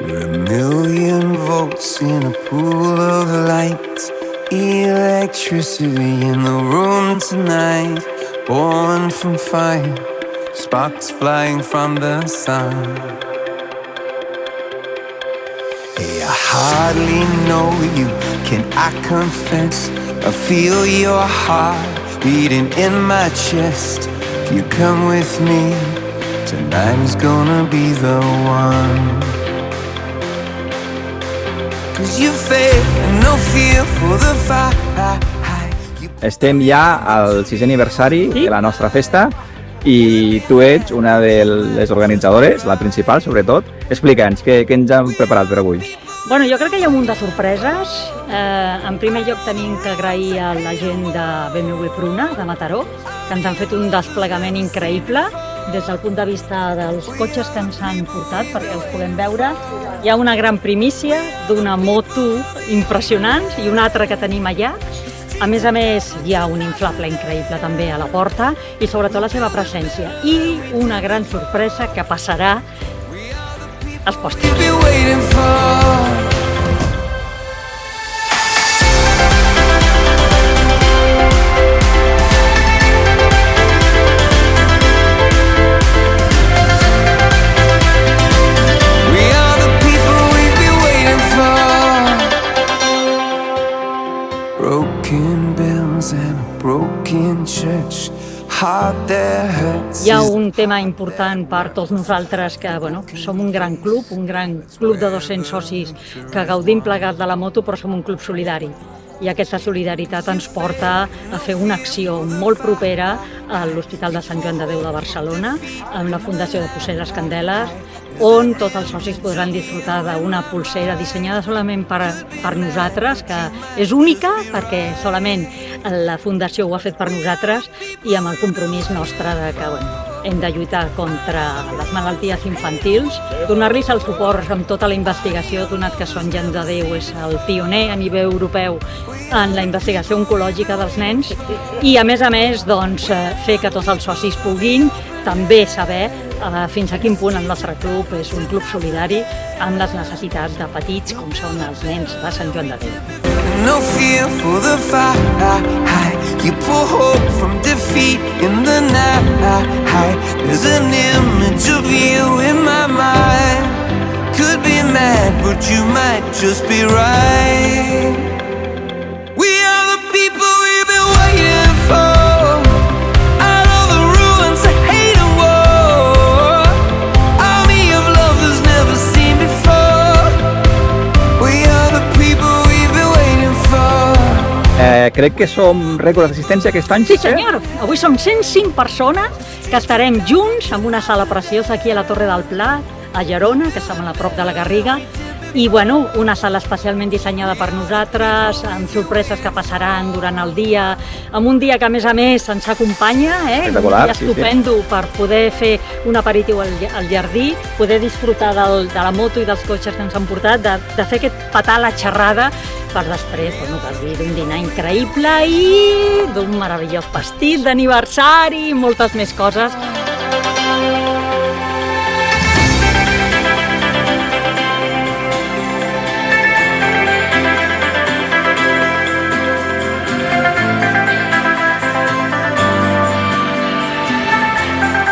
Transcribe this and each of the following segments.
We're a million volts in a pool of light, electricity in the room tonight, born from fire, sparks flying from the sun. Hey, I hardly know you, can I confess? I feel your heart beating in my chest. If you come with me, tonight is gonna be the one. 'Cause you faith and no fear for the fight. Estem ja al 6è aniversari de la nostra festa i tu ets una de les organitzadores, la principal sobretot. Explica'ns, què ens han preparat per avui? Bueno, jo crec que hi ha un munt de sorpreses. En primer lloc tenim que agrair a la gent de BMW Pruna, de Mataró, que ens han fet un desplegament increïble des del punt de vista dels cotxes que ens han portat, perquè us puguem veure. Hi ha una gran primícia d'una moto impressionant i una altra que tenim allà. A més, hi ha un inflable increïble també a la porta i sobretot la seva presència. I una gran sorpresa que passarà als pòsters. Hi ha un tema important per tots nosaltres, que som un gran club de 200 socis que gaudim plegats de la moto, però som un club solidari. I aquesta solidaritat ens porta a fer una acció molt propera a l'Hospital de Sant Joan de Déu de Barcelona, amb la Fundació de Polseres Candeles, on tots els socis podran disfrutar d'una polsera dissenyada solament per nosaltres, que és única perquè solament la Fundació ho ha fet per nosaltres, i amb el compromís nostre de que hem de lluitar contra les malalties infantils, donar-los el suport amb tota la investigació, donat que Sant Joan de Déu és el pioner a nivell europeu en la investigació oncològica dels nens, i a més, fer que tots els socis puguin també saber fins a quin punt el nostre club és un club solidari amb les necessitats de petits com són els nens de Sant Joan de Déu. No fear for the fight, you pull hope from defeat in the night. There's an image of you in my mind. Could be mad, but you might just be right. We are the people we've been waiting for. Crec que som rècord d'assistència aquest any. Sí, senyor. Avui som 105 persones que estarem junts en una sala preciosa aquí a la Torre del Pla, a Gerona, que estem a prop de la Garriga, i una sala especialment dissenyada per nosaltres, amb sorpreses que passaran durant el dia, amb un dia que a més ens acompanya, un dia estupendo per poder fer un aperitiu al jardí, poder disfrutar de la moto i dels cotxes que ens han portat, de fer aquest petar la xerrada, per després gaudir d'un dinar increïble i d'un meravellós pastís d'aniversari i moltes més coses.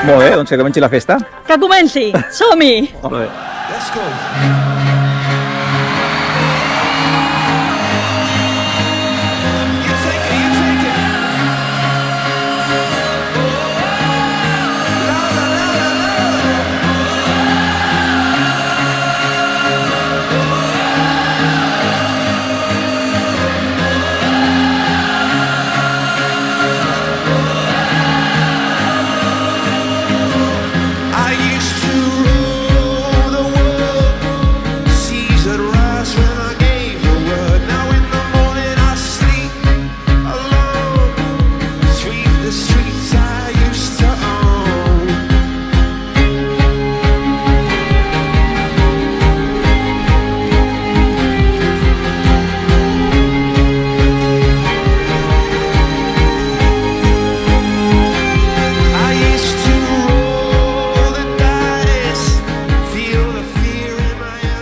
Molt bé, doncs que comenci la festa. Que comenci! Som-hi! Molt bé. Let's go!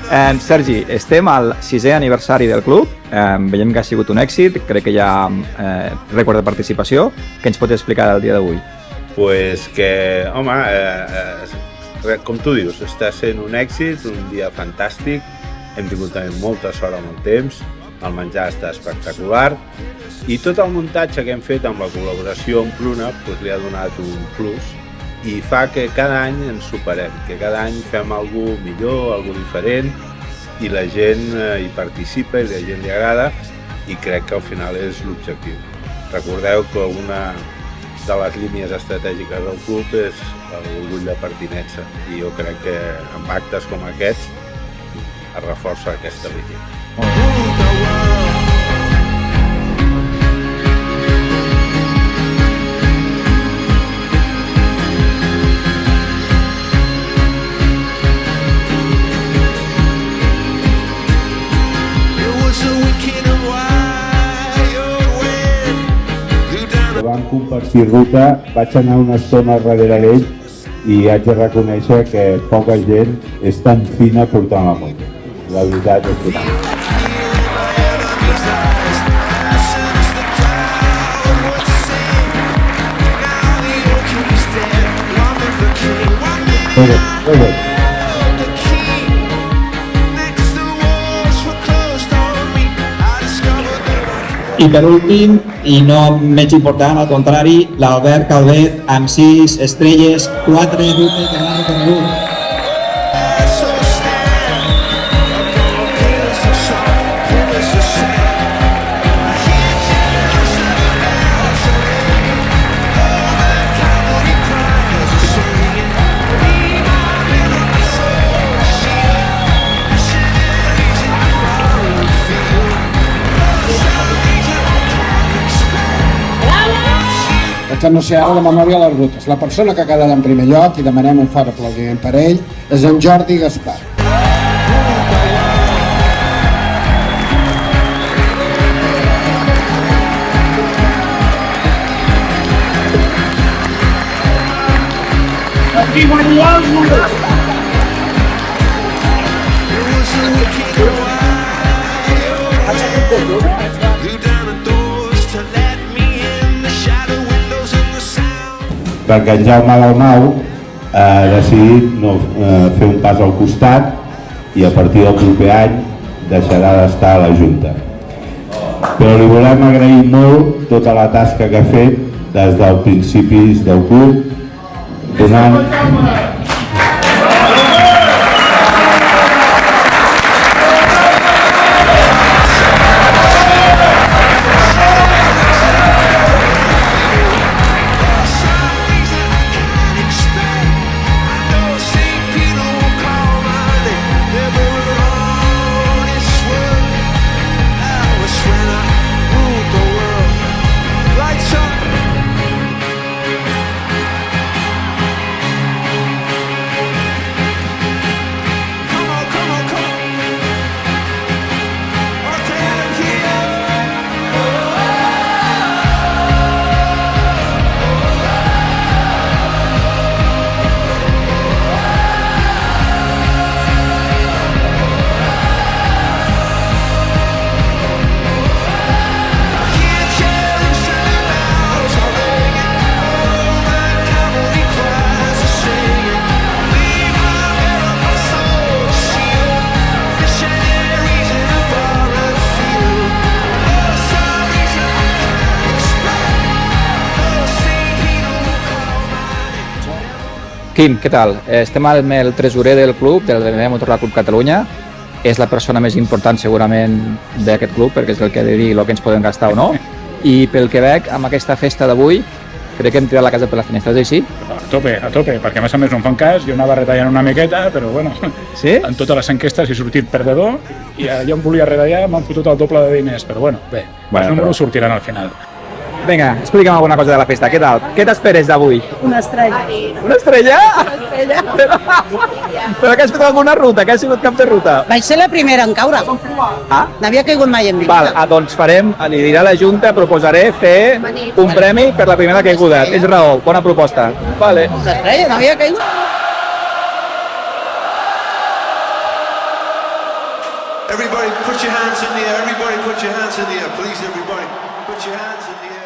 Sergi, estem al 6è aniversari del club, veiem que ha sigut un èxit, crec que hi ha rècord de participació. Què ens pots explicar del dia d'avui? Pues que, home, com tu dius, està sent un èxit, un dia fantàstic, hem tingut també molta sort amb el temps, el menjar està espectacular i tot el muntatge que hem fet amb la col·laboració amb Pruna pues, li ha donat un plus i fa que cada any ens superem, que cada any fem alguna millor, alguna diferent i la gent hi participa i la gent li agrada i crec que al final és l'objectiu. Recordeu que una de les línies estratègiques del club és l'orgull de pertinença i jo crec que amb actes com aquests es reforça aquesta línia. Vam compartir ruta, vaig anar una estona darrere d'ell i haig de reconèixer que poca gent és tan fina portant la moto. La veritat és que... Molt bé. I per últim, i no menys important, al contrari, l'Albert Calvet amb 6 estrelles, 4 rutes que l'ha recorregut. Vaig anunciar ara la memòria de les rutes. La persona que ha quedat en primer lloc, i demanem un fort aplaudiment per ell, és en Jordi Gaspar. Perquè en Jaume Dalmau ha decidit no fer un pas al costat i a partir del proper any deixarà d'estar a la Junta. Però li volem agrair molt tota la tasca que ha fet des dels principis del club, donant... Quim, què tal? Estem amb el tresorer del club, del BMW Motorrad Club Catalunya. És la persona més important segurament d'aquest club, perquè és el que ha de dir el que ens podem gastar o no. I pel que veig, amb aquesta festa d'avui, crec que hem tirat la casa per la finestra, és així? A tope, perquè a més no em fan cas, jo anava retallant una miqueta, però bueno, sí? En totes les enquestes he sortit perdedor i allà on volia retallar m'han fotut el doble de diners, però bueno, bé, els números sortiran al final. Vinga, explica'm alguna cosa de la festa, què tal? Què t'esperes d'avui? Una estrella. Una estrella? Una estrella. Però que has fet alguna ruta, que has sigut cap de ruta? Vaig ser la primera en caure. Ah? N'havia caigut mai en mi. Val, doncs farem, li diré a la Junta, proposaré fer un premi per la primera caiguda. Tens raó, bona proposta. Vale. Una estrella, n'havia caigut. Everybody put your hands in the air, everybody put your hands in the air, please everybody, put your hands in the air.